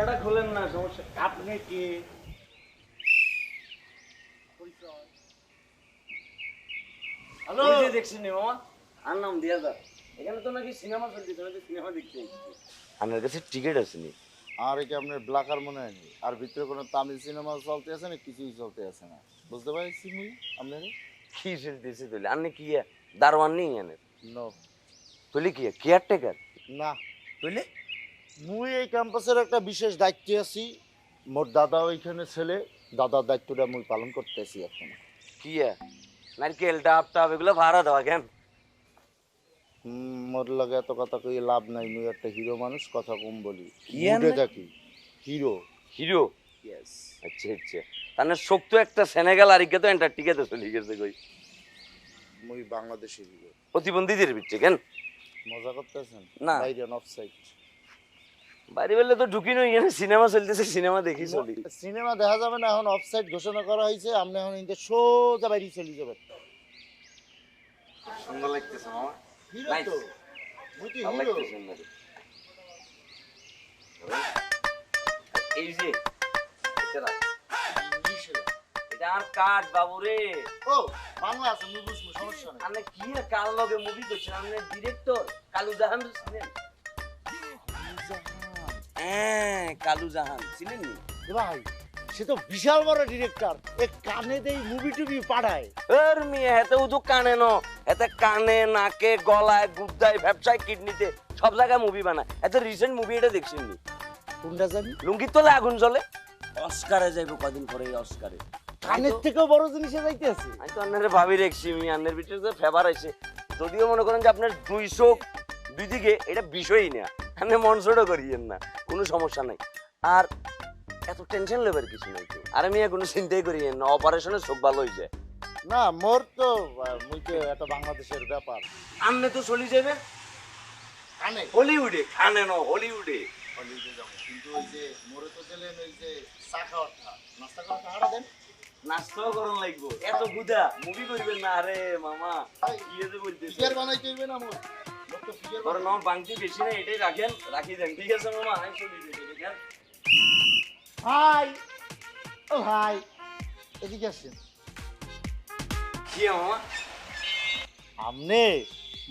গলাটা খোলেন না, সমস্যা। আপনি কি হ্যালো দেখছি নি মামা, আর নাম দিয়া দা। এখানে তো নাকি সিনেমা চলতেছে, আমি তো সিনেমা দেখতে এসেছি। আপনার কাছে টিকিট আছে নি? আর কি আপনার ব্লাকার মনে হয়নি? আর ভিতরে কোনো তামিল সিনেমা চলতে আছে না, কিছুই চলতে আছে না, বুঝতে পারছি মুই আপনার। কি চলতেছে তাহলে? আপনি কি দারোয়ান নেই এনে? নো, তাহলে কি কেয়ারটেকার? না, তাহলে মুই এই ক্যাম্পাসের একটা বিশেষ দায়িত্বে আছি। মোর দাদা ওইখানে ছেলে, দাদার দায়িত্বটা মুই পালন করতেছি এখন। কি নারকেল ডাব টাব এগুলো ভাড়া দেওয়া কেন? মোর লাগে এত কথা কই লাভ নাই, মুই একটা হিরো মানুষ, কথা কম বলি। কি মুডে আনলে? থাকি হিরো। হিরো? ইয়েস। আচ্ছা আচ্ছা, তাহলে শক্ত একটা সেনেগাল আর ইকে তো এন্টার্কটিকাতে চলে গেছে কই। মুই বাংলাদেশের হিরো। প্রতিবন্ধীদের বিচ্ছে কেন? মজা করতেছেন না। বাইরে অফসাইড। বাড়ি বেলে তো ঢুকি নই, এখানে সিনেমা চলতেছে, সিনেমা দেখি চলি। সিনেমা দেখা যাবে না, এখন অফসাইড ঘোষণা করা হয়েছে। আপনি এখন ইনতে সোজা বাইরে চলে যাবেন। সুন্দর লাগতেছে মামা। Hero Nice. তো, মুই তো ভালো হিরো। লাগতেছে না রে। এই যে এটা রাখ। এটা আর কাট বাবু রে। ও বাংলা আছে, মুই বুঝবো, সমস্যা নেই। আপনি কি কাল লগে মুভি করছেন? আপনি ডিরেক্টর কালু জাহান চিনেন? হ্যাঁ, কালু জাহান চিনেন নি? ভাই সে তো বিশাল বড় ডিরেক্টর, এ কানে দেই মুভি টুবি পাঠায়। এর মেয়ে এতে উদু কানে ন, এতে কানে নাকে গলায় গুদ্দায় ব্যবসায় কিডনিতে সব জায়গায় মুভি বানায়। এত রিসেন্ট মুভি এটা দেখছেন নি? কোনটা জানি? লুঙ্গি তোলে আগুন জ্বলে। অস্কারে যাইবো কদিন পরে, এই অস্কারে। কানের থেকেও বড় জিনিসে যাইতে আছে। আমি তো আপনার ভাবি রেখছি, আমি আন্নের ভিতরে যে ফেভার আছে, যদিও মনে করেন যে আপনার 200 দুই দিকে এটা বিষয়ই না, আপনি মনসুরও করিয়েন না, কোনো সমস্যা নাই। আর এত টেনশন লেবার কিছু নাই তো, আর আমি কোনো চিন্তাই করিয়েন না, অপারেশনের চোখ ভালো হয়ে যায়। না মোর তো মুই তো এটা বাংলাদেশের ব্যাপার। আপনি তো চলে যাবেন কানে হলিউডে, খানে ন হলিউডে। হলিউডে যাব, কিন্তু ওই যে মোরে তো গেলেন ওই যে চা খাওয়াটা, নাস্তা খাওয়া টাকাটা দেন। নাস্তাও করন লাগবো, এত গুদা মুভি করবেন না। আরে মামা কি যে বলতেছে, ফিগার বানাইতে হইবে না মোর। মোর তো ফিগার ওর নাম বাংতি বেশি না, এটাই রাখেন, রাখি দেন। ঠিক আছে মামা, আমি চলে যাই দেখেন। ভাই, ও ভাই এদিকে আসেন। কি মামা? আপনি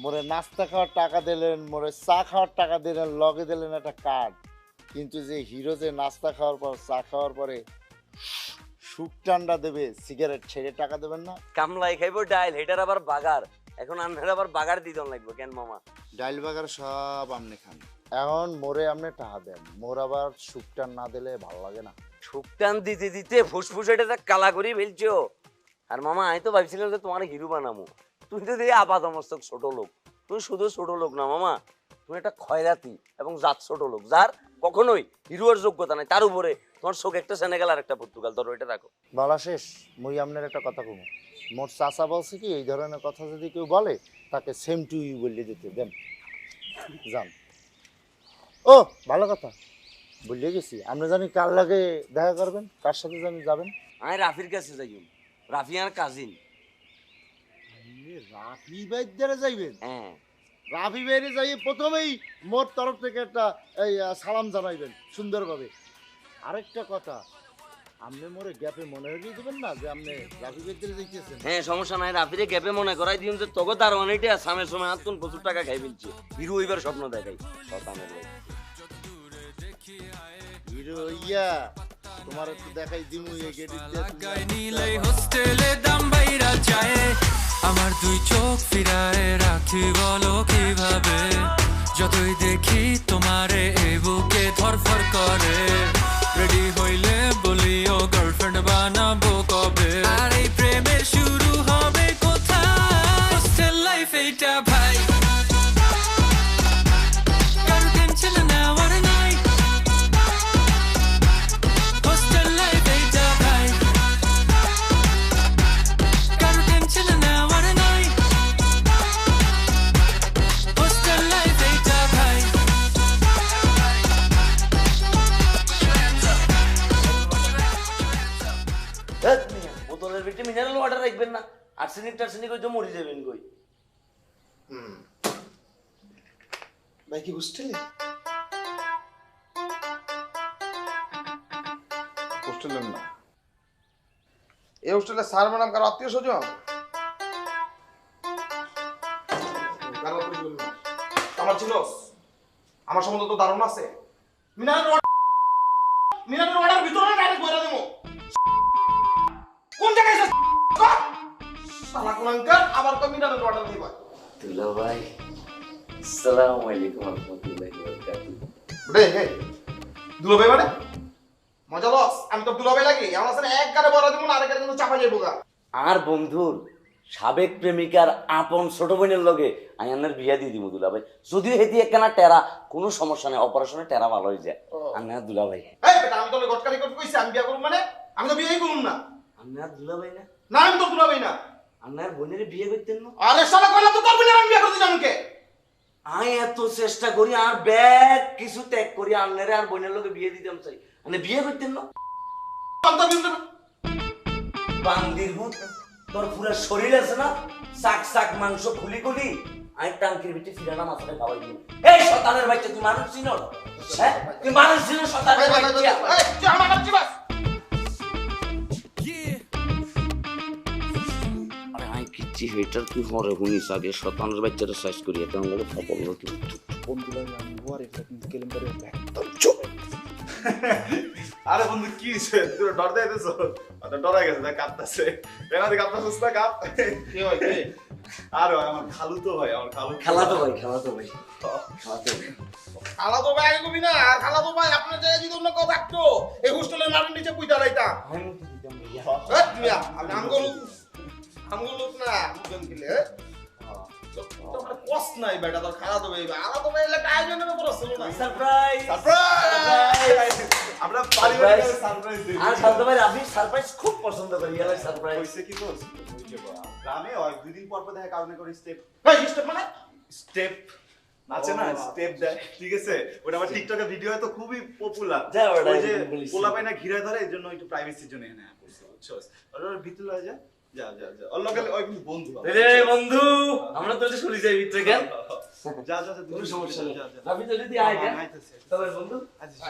মোরে নাস্তা খাওয়ার টাকা দিলেন, মোরে চা খাওয়ার টাকা দিলেন, লগে দিলেন একটা কার্ড, কিন্তু যে হিরো যে নাস্তা খাওয়ার পর চা খাওয়ার পরে সুখ টান্ডা দেবে, সিগারেট ছেড়ে টাকা দেবেন না? কামলাই খাইবো ডাইল, হেটার আবার বাগার। এখন আন্ধার আবার বাগার দিদন লাগবে কেন মামা? ডাইল বাগার সব আপনি খান, এখন মোরে আপনি টাকা দেন, মোর আবার সুখ টান না দিলে ভালো লাগে না। শুকটান দিতে দিতে ফুসফুস এটা কালা করে ফেলছো। আর মামা আমি তো ভাবছিলাম যে তোমার হিরো বানামো, তুমি তো দিয়ে আপাতমস্তক ছোট লোক। তুমি শুধু ছোট লোক না মামা, তুমি একটা খয়রাতি এবং জাত ছোট লোক, যার কখনোই হিরোর যোগ্যতা নাই। তার উপরে তোমার চোখ একটা সেনেগাল আর একটা পর্তুগাল, ধরো এটা রাখো। বলা শেষ। মুই আপনার একটা কথা কমু, মোর চাচা বলছে কি, এই ধরনের কথা যদি কেউ বলে তাকে সেম টু ইউ বলে দিতে দেন, যান। ও ভালো কথা বলে গেছি, আমরা জানি কার লাগে দেখা করবেন, কার সাথে জানি যাবেন? আমি রাফির কাছে যাই, রাফি আর কাজিন। রাফি ভাইদের যাইবেন? হ্যাঁ, রাফি ভাইরে যাই প্রথমেই মোর তরফ থেকে একটা এই সালাম জানাইবেন সুন্দরভাবে। আরেকটা কথা, আপনি মোরে গ্যাপে মনে হয়ে দেবেন না যে আপনি রাফি ভাইদের যাইতেছেন। হ্যাঁ সমস্যা নাই, রাফিরে গ্যাপে মনে করাই দিন যে তোকে তার অনেকটা আসামের সময় হাতুন প্রচুর টাকা খাই ফেলছে, হিরো এবার স্বপ্ন দেখাই শতানের ভাই। হিরো ইয়া তোমার একটু দেখাই দিমু এই নীলাই হোস্টেলে দাম বাইরা যায়, আমার দুই চোখ ফিরায় রাখি বলো কিভাবে, যতই দেখি তোমারে এই বুকে ধরফর করে, রেডি হইলে বলিও গার্লফ্রেন্ড বানাবো কবে, আর এই প্রেমের শুরু হবে কোথায়, হোস্টেল লাইফ এইটা ভাই, কারো টেনশন নেওয়ার নাই, হোস্টেল লাইফ এইটা ভাই, কারো টেনশন নেওয়ার নাই, হোস্টেল লাইফ এইটা ভাই। বোতলের ভিতরে মিনারেল ওয়াটার রাখবেন না, আর্সেনিক টার্সেনিক হয়তো মরে যাবেন কই। ভাই কি হোস্টেলে? হোস্টেলের না, এই হোস্টেলের স্যার ম্যাডাম কারো আত্মীয় স্বজন? আমার ছিল, আমার সম্বন্ধে তো ধারণা আছে। মিনারের অর্ডার ভিতরে ডাইরেক্ট বইরা দেবো। কোন জায়গায় এসেছ? শালা কুলাঙ্কার, আবার তো মিনারের অর্ডার দিবা। দুলা ভাই, আসসালামু আলাইকুম রাহমাতুল্লাহি ওয়া বারাকাতুহু। রে হে, দুলাভাই মানে মজা লস। আমি তো দুলাভাই লাগি, আমার সাথে এক গাড়ি বড় দেবো না, আরেক গাড়ি কিন্তু চাপা যাইবো গা। আর বন্ধুর সাবেক প্রেমিকার আপন ছোট বোনের লগে আয়ানের বিয়া দিয়ে দিব দুলা ভাই। যদিও হেতি একখানা টেরা, কোনো সমস্যা নেই, অপারেশনে টেরা ভালো হয়ে যায়। আন্নার দুলা ভাই, এই বেটা, আমি তো গটকারি করতে কইছি আমি বিয়া করব মানে? আমি তো বিয়েই করুম না। আন্নার দুলা ভাই না? না, আমি তো দুলাভাই না। আন্নার বোনের বিয়ে করতেন না? আরে শালা কইলা তো তোর বোনের আমি বিয়া করতে যাম কে? আমি এত চেষ্টা করি আর ব্যাগ কিছু ত্যাগ করি আন্নারে আর বোনের লগে বিয়ে দিতাম চাই, মানে বিয়ে করতেন না? বান্দির ভূত, তোর পুরো শরীর আছে না সাক সাক মাংস খুলি খুলি, আমি টাঙ্কির ভিতরে ফিরানা মাথায় খাওয়াই দিই। এই শতানের বাচ্চা, তুই মানুষ চিনো? হ্যাঁ, তুই মানুষ চিনো? শতানের বাচ্চা, এই তুই আমার নাম চিবাস? আরে আমি কিচ্ছি হেটার কি হরে হুনিস আগে শতানের বাচ্চাটা সাইজ করি, এটা আমাদের ফপল কি আরে বন্ধু কি হইছে? তুই ডর দেইতেছ? আচ্ছা ডরাই গেছে, দেখ কাঁপতাছে। বেনাদি কাঁপতাছস না, কাঁপ। কি হয় কি? আরে ভাই আমার খালু তো ভাই, আমার খালু। খেলাতো ভাই, খেলাতো ভাই, খেলাতো ভাই। খালা তো ভাই কবি না, আর খালা তো ভাই আপনার জায়গায় যদি অন্য কেউ থাকতো এই হোস্টেলের মাটির নিচে পুইতা রাইতাম। আমি তো দিতাম ভাইয়া। হ্যাঁ মিয়া, আমি আমগুলো না বুঝেন কিলে। তোর কষ্ট নাই বেটা, তোর খালা তো ভাই আলা তো ভাই লাগে আয়োজনের উপর ছিল না। Surprise, surprise! আমরা পারিবারিক সারপ্রাইজ দিই। আর খালাতো ভাই আমি সারপ্রাইজ খুব পছন্দ করি, ইয়ালা সারপ্রাইজ। হইছে কি তো? ওই যে গ্রামে ওই দুই দিন পর পর দেখা কারণে করে স্টেপ এই সিস্টেম মানে স্টেপ নাচে না, স্টেপ দেয়, ঠিক আছে? ওটা আমার টিকটকে ভিডিও হয় তো খুবই পপুলার। যা ওটা ওই যে বলিস। পোলা পায় না ঘিরে ধরে, এর জন্য একটু প্রাইভেসির জন্য এনে করছে, বুঝছস? ওর ভিতরে লয়ে যা, যা যা যা। ওর লগে ওই কিন্তু বন্ধু। রে বন্ধু, আমরা তো শুনি যাই ভিতরে কেন? যা যা যা, কোনো সমস্যা নেই। যা যা। রাবি তো যদি আয় কেন? আইতেছে। তবে বন্ধু আচ্ছা,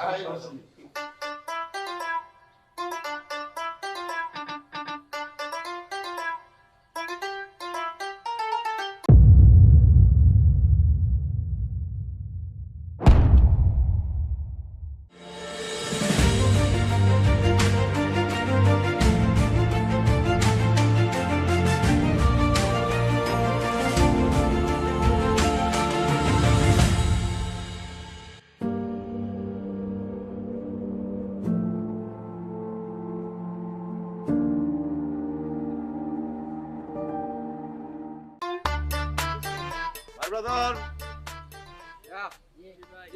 ব্রাদার,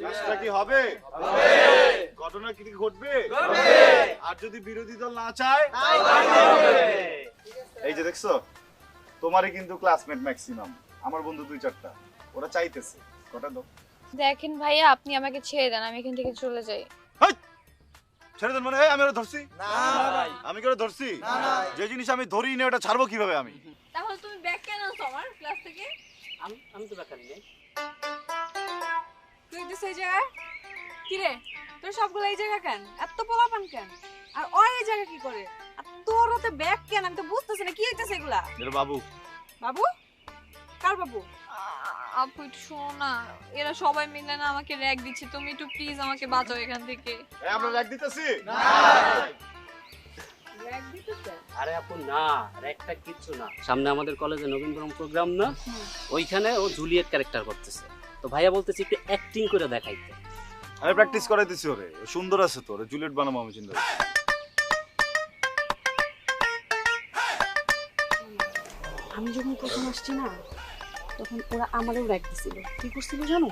কাজটা কি হবে? ঘটনা কি ঘটবে? আর যদি বিরোধী দল না চায়, এই যে দেখছো, তোমারই কিন্তু ক্লাসমেট ম্যাক্সিমাম, আমার বন্ধু 2-4টা, ওরা চাইতেছে কটা দাও। দেখেন ভাইয়া, আপনি আমাকে ছেড়ে দেন, আমি এখান থেকে চলে যাই। ছেড়ে দেন মানে? আমি ওরা ধরছি? আমি কি ওরা ধরছি? যে জিনিস আমি ধরি না ওটা ছাড়বো কিভাবে আমি? তাহলে তুমি ব্যাগ কেন আনছো আমার ক্লাস থেকে? আমি তো ব্যাপার নেই। তুই তো সেই জায়গায় কি রে, তোর সবগুলো এই জায়গা কেন? এত পোলাপান কেন? আর ওই এই জায়গা কি করে? আর তোর হাতে ব্যাগ কেন? আমি তো বুঝতেছি না কি হইতাছে এগুলা। এর বাবু। বাবু? কার বাবু? আপু একটু শোনো না, এরা সবাই মিলে না আমাকে র‍্যাগ দিচ্ছে, তুমি একটু প্লিজ আমাকে বাঁচাও এখান থেকে। আমরা রাগ দিতেছি না। ব্যাগ দিতেছে? আরে আপু না, একটা কিচ্ছু না। সামনে আমাদের কলেজে নবীনবরণ প্রোগ্রাম না, ওইখানে ও জুলিয়েট ক্যারেক্টার করতেছে। তো ভাইয়া বলতেছে একটু অ্যাক্টিং করে দেখাইতে। আমি প্র্যাকটিস করাইতেছি ওরে, সুন্দর আছে তো, ওরে জুলিয়েট বানাবো আমি চিন্তা করছি। আমি যখন প্রথম আসছি না, তখন ওরা আমারও র‍্যাগ দিছিল। কি করছিল জানো?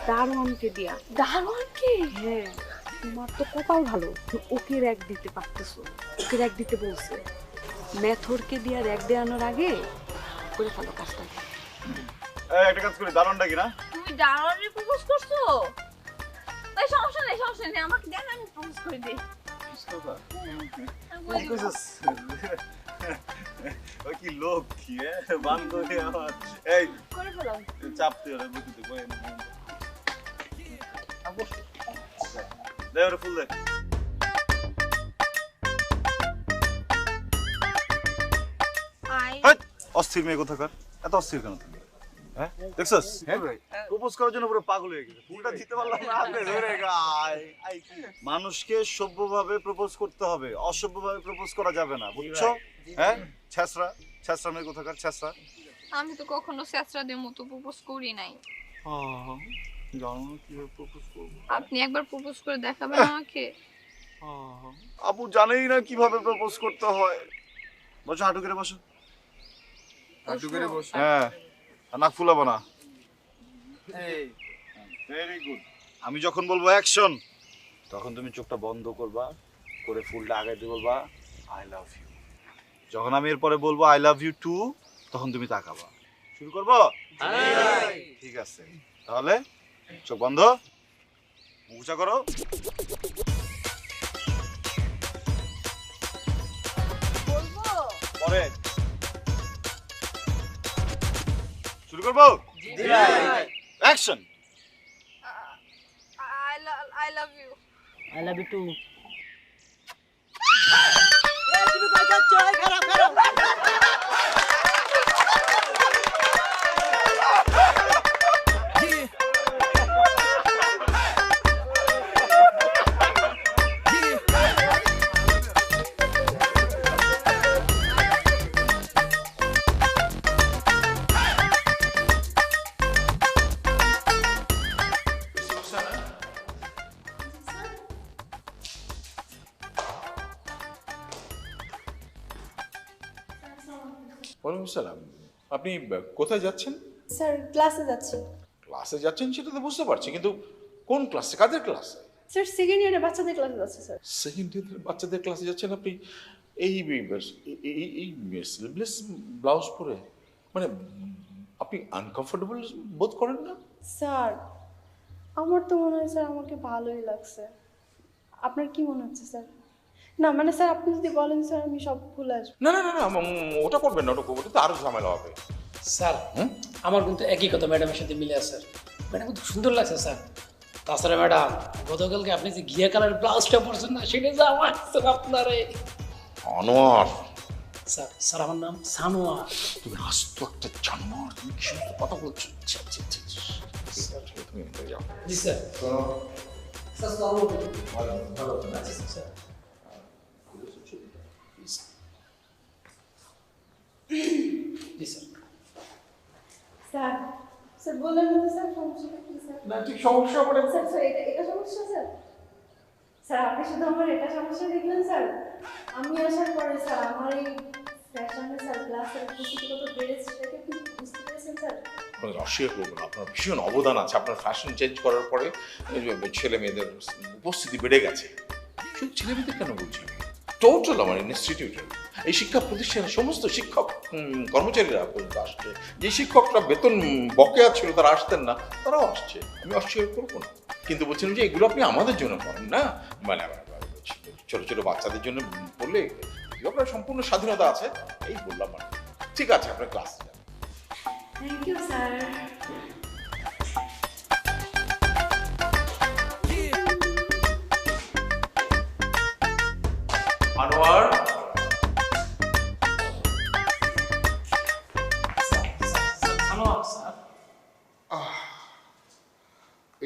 দারোয়ানকে দিয়া। দারোয়ানকে? হ্যাঁ, তোমার তো কপাল ভালো, তুমি ওকে র‍্যাগ দিতে পারতেছো। ওকে র‍্যাগ দিতে বলছে। মেথরকে দিয়া র‍্যাগ দেওয়ানোর আগে করে ফেলো কাজটা। এই একটা কাজ করি, দারুণটা কি না? তুমি দারোয়ানকে প্রপোজ করছো? তাই সমস্যা নেই, আমাকে দেন, আমি প্রপোজ করে দিই। ওই কি লোক কি বান্ধবী আমার, এই করে ফেলো। চাপ দিয়ে ওরে বুঝতে কই না দে ওরে ফুল দে। অস্থির মেয়ে কোথাকার, এত অস্থির কেন তুমি? হ্যাঁ দেখছস, প্রপোজ করার জন্য পুরো পাগল হয়ে গেছে, ফুলটা দিতে পারলাম না হাতে ধরে গায়। মানুষকে সভ্যভাবে প্রপোজ করতে হবে, অসভ্যভাবে প্রপোজ করা যাবে না, বুঝছো? হ্যাঁ, ছ্যাঁচড়া ছ্যাঁচড়া মেয়ে কোথাকার, ছ্যাঁচড়া। আমি তো কখনো স্যাঁচরাদের মতো প্রপোজ করি নাই। জানো না কিভাবে প্রপোজ করবো? আপনি একবার প্রপোজ করে দেখাবেন আমাকে? আপু জানেই না কিভাবে প্রপোজ করতে হয়। বসো, হাঁটু করে বসো। হাঁটু করে বসো। হ্যাঁ, আর নাক ফুলাবো না। Very good. আমি যখন বলবো অ্যাকশন, তখন তুমি চোখটা বন্ধ করবা, করে ফুলটা আগাইতে বলবা আই লাভ ইউ। যখন আমি এরপরে বলবো আই লাভ ইউ টু, তখন তুমি তাকাবা। শুরু করবো? ঠিক আছে, তাহলে চোখ বন্ধ, মুখ উঁচা করো। পরে শুরু করবো? Action. I love you. I love you too. ওয়ালাইকুম সালাম। আপনি কোথায় যাচ্ছেন? স্যার ক্লাসে যাচ্ছি। ক্লাসে যাচ্ছেন সেটা তো বুঝতে পারছি, কিন্তু কোন ক্লাসে, কাদের ক্লাসে? স্যার সেকেন্ড ইয়ারে বাচ্চাদের ক্লাসে যাচ্ছি স্যার। সেকেন্ড ইয়ারের বাচ্চাদের ক্লাসে যাচ্ছেন আপনি? এই স্লিভলেস ব্লাউজ পরে, মানে আপনি আনকমফোর্টেবল বোধ করেন না? স্যার আমার তো মনে হয় স্যার আমাকে ভালোই লাগছে। আপনার কি মনে হচ্ছে স্যার? না মানে স্যার আপনি যদি বলেন স্যার আমি সব ভুলে আসবো। না না না না, ওটা করবেন না, ওটা তো আরো ঝামেলা হবে। স্যার আমার কিন্তু একই কথা ম্যাডামের সাথে মিলে আছে স্যার। ম্যাডাম খুব সুন্দর লাগছে স্যার। তাছাড়া ম্যাডাম গতকালকে আপনি যে ঘিয়া কালার ব্লাউজটা পরছেন না, সেটা যে আমার স্যার আপনারে। আনোয়ার, স্যার স্যার আমার নাম সানোয়ার। তুমি আস্ত একটা জানোয়ার, তুমি কি সমস্ত কথা বলছো? তুমি যাও। জি স্যার। স্যার ভালো ভালো আছি স্যার। জি স্যার। স্যার স্যার বলেন না স্যার সমস্যাটা কি স্যার? না ঠিক সমস্যা পড়ে। স্যার স্যার এটা সমস্যা স্যার? স্যার আপনি শুধু আমার এটা সমস্যা দেখলেন স্যার? আমি আসার পরে স্যার আমার এই ফ্যাশনে স্যার ক্লাসের উপস্থিতি কত বেড়েছে সেটাকে আপনি বুঝতে পেরেছেন স্যার? অস্বীকার করবো না, আপনার ভীষণ অবদান আছে। আপনার ফ্যাশন চেঞ্জ করার পরে ছেলে মেয়েদের উপস্থিতি বেড়ে গেছে। শুধু ছেলে মেয়েদের কেন বলছি, টোটাল আমার ইনস্টিটিউটের এই শিক্ষা প্রতিষ্ঠানের সমস্ত শিক্ষক কর্মচারীরা পর্যন্ত আসছে। যে শিক্ষকরা বেতন বকেয়া ছিল তারা আসতেন না, তারাও আসছে, আমি অস্বীকার করবো না। কিন্তু বলছিলাম যে এগুলো আপনি আমাদের জন্য করেন না, মানে ছোট ছোট বাচ্চাদের জন্য বললে আপনার সম্পূর্ণ স্বাধীনতা আছে, এই বললাম। মানে ঠিক আছে, আপনার ক্লাস যান। Thank you sir. আনোয়ার,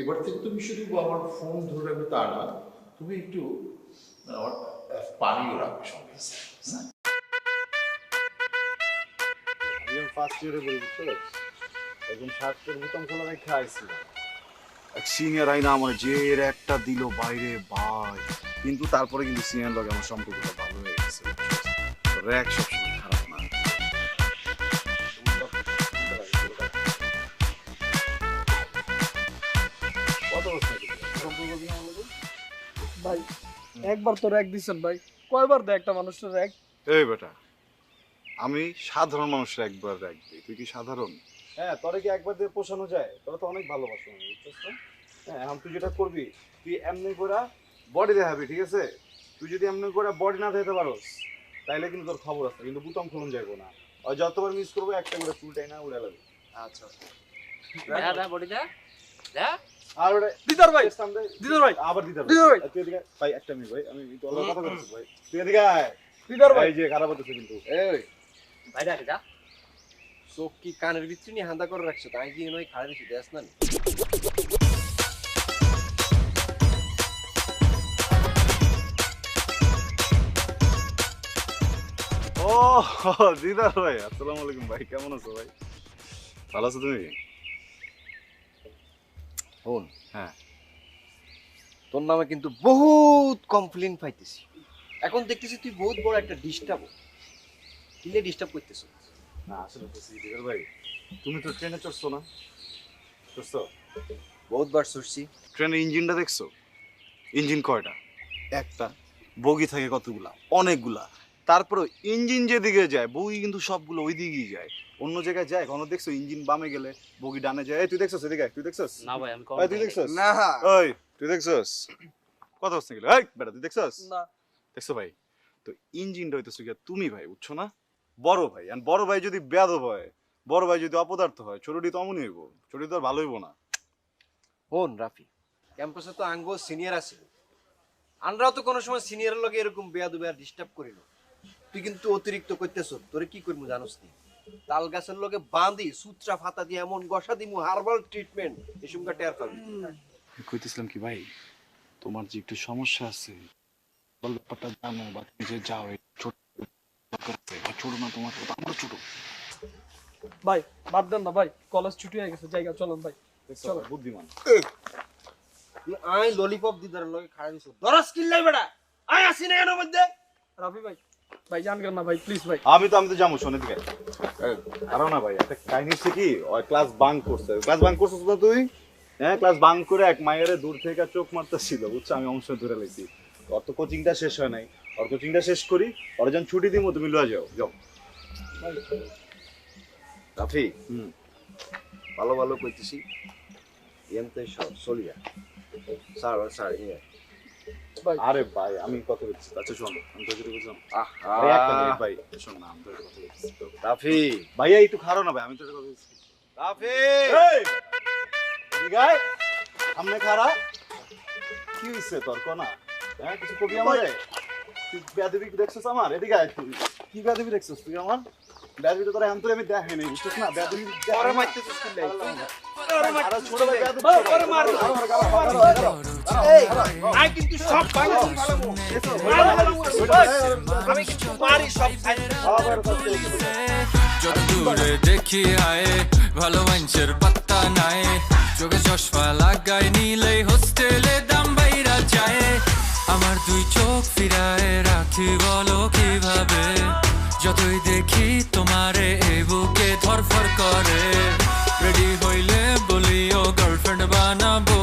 এবার থেকে তুমি শুধু আমার ফোন ধরে রাখবে তা না, তুমি একটু আমার পানিও রাখবে সঙ্গে। ফার্স্ট ইয়ারে বলি বুঝছো, একদম শার্টের বোতাম খোলা রেখে আইছিলাম, এক সিনিয়র আইনা আমার জের একটা দিল বাইরে ভাই। কিন্তু তারপরে কিন্তু সিনিয়র লগে আমার সম্পর্কটা ভালো হয়ে গেছে। র্যাক সবসময় খারাপ না। কত বছর সম্পর্ক দিয়ে আমাদের ভাই একবার তো র্যাক দিছেন ভাই, কয়বার দেয় একটা মানুষের র্যাক? এই বেটা, আমি সাধারণ মানুষের একবার র্যাক দিই, তুই কি সাধারণ? হ্যাঁ, তোরে কি একবার দিয়ে পোষানো যায়? তোরা তো অনেক ভালোবাসো, বুঝছিস তো? হ্যাঁ, এখন তুই যেটা করবি, তুই এমনি করে বডি দেখাবি, ঠিক আছে? তুই যদি এমনি করে বডি না দেখাতে পারোস তাইলে কিন্তু তোর খবর আছে, কিন্তু বুতাম খুলন যাইবো না। আর যতবার মিস করবো একটা করে চুলটাই না উড়ে লাগবে। আচ্ছা দা বডি দা দা। আর ওটা দিদার ভাই, দিদার ভাই, আবার দিদার ভাই, তুই এদিকে ভাই, একটা মিনিট ভাই, আমি একটু অন্য কথা বলছি ভাই, তুই এদিকে আয়। দিদার ভাই এই যে খারাপ হতেছে কিন্তু, এই ভাই দা দা চোখ কি কানের ভিতরে নিয়ে হান্দা করে রাখছে তাই কি নয় খাড়া দিছি দেশ না ও দিদার ভাই, আসসালামু আলাইকুম ভাই, কেমন আছো ভাই? ভালো আছো তুমি? শোন, হ্যাঁ, তোর নামে কিন্তু বহুত কমপ্লেন পাইতেছি। এখন দেখতেছি তুই বহুত বড় একটা ডিস্টার্ব, কিলে ডিস্টার্ব করতেছ? না আসলে বলছি দিদার ভাই, তুমি তো ট্রেনে চড়ছো না? চড়ছো? বহুতবার চড়ছি। ট্রেনের ইঞ্জিনটা দেখছো? ইঞ্জিন কয়টা? একটা। বগি থাকে কতগুলা? অনেকগুলা। তারপরে ইঞ্জিন যেদিকে যায় বগি কিন্তু সবগুলো ওই দিকেই যায়। অন্য জায়গায় যায় কখনো দেখছো ইঞ্জিন বামে গেলে বগি ডানে যায়? এই তুই দেখছস এদিকে? তুই দেখছস? না ভাই আমি ওই তুই দেখছস? না। ওই তুই দেখছস? কথা হচ্ছে গেল। এই বেটা তুই দেখছস? না। দেখছো ভাই? তো ইঞ্জিনটা হইতেছো কি তুমি ভাই, বুঝছো না? বড় ভাই, আর বড় ভাই যদি বেয়াদব হয়, বড় ভাই যদি অপদার্থ হয়, ছোটটি তো অমনই হইব। ছোটটি তো আর ভালো হইব না। শোন রাফি, ক্যাম্পাসে তো আঙ্গো সিনিয়র আছে, আমরাও তো কোনো সময় সিনিয়রের লগে এরকম বেয়াদবি আর ডিস্টার্ব করি না। তুই কিন্তু অতিরিক্ত করতেছ। তোরে কি করবো জানোস নি? তাল গাছের লগে বাঁধি সুত্রা ফাতা দিয়ে এমন গসা দিমু হার্বাল ট্রিটমেন্ট এসবকা টের পাবি। কইতেছিলাম কি ভাই, তোমার যে একটু সমস্যা আছে ব্যাপারটা জানো, বা তুমি যে যাও ছোট ছোট না, তোমার তো আমার ছোট ভাই বাদ দেন না ভাই, কলেজ ছুটি হয়ে গেছে, জায়গা চলেন ভাই চলো। বুদ্ধিমান আই ললিপপ দিদার লগে খাড়া দিছ দরস কিল্লাই বেটা, আই আসি না এর মধ্যে। রাফি ভাই, ভাই জান না ভাই, প্লিজ ভাই। আমি তো যাবো, শোনে দিকে আরো না ভাই, একটা কাহিনী হচ্ছে কি, ওই ক্লাস বাঙ্ক করছে। ক্লাস বাঙ্ক করছিস তো তুই? হ্যাঁ, ক্লাস বাঙ্ক করে এক মায়ের দূর থেকে চোখ মারতেছিল, বুঝছো? আমি অংশ ধরে লেছি। ওর তো কোচিংটা শেষ হয় নাই, ওর কোচিংটা শেষ করি, ওর যখন ছুটি দিব তুমি লয়ে যাও। যাও রাফি, ভালো ভালো কইতেছি, এমতে সব চলিয়া স্যার স্যার ইয়ে। আরে ভাই আমি কথা বলছি। আচ্ছা শোন, আমি তো যেটা বলছিলাম, ভাই শোন না, আমি তো কথা বলছি। রাফি ভাইয়া একটু খারাপ না ভাই, আমি তো কথা বলছি। রাফি গায় সামনে খারাপ কি হইছে তোর কোনা? হ্যাঁ, কিছু কবি আমারে? তুই বেয়াদবি দেখছস আমার? এদিকে আয়, তুই কি বেয়াদবি দেখছস তুই আমার? বেয়াদবি তো তোর এমন আমি দেখে নাই, বুঝছস না? বেয়াদবি পরে মারতেছিস কি লাই? আরে ছোট ভাই বেয়াদবি পরে মার। এই আই কিন্তু সব বাংলা আমি কিন্তু মারি সব যত দূরে দেখি আয়ে ভালো মানুষের পাত্তা নাই, চোখে চশমা লাগাই নিলেই হোস্টেলে দাম বাইরা যায়। আমার দুই চোখ ফিরায় রাখি বলো কিভাবে, যতই দেখি তোমারে এই বুকে ধরফর করে। রেডি হইলে বলিও গার্লফ্রেন্ড বানাবো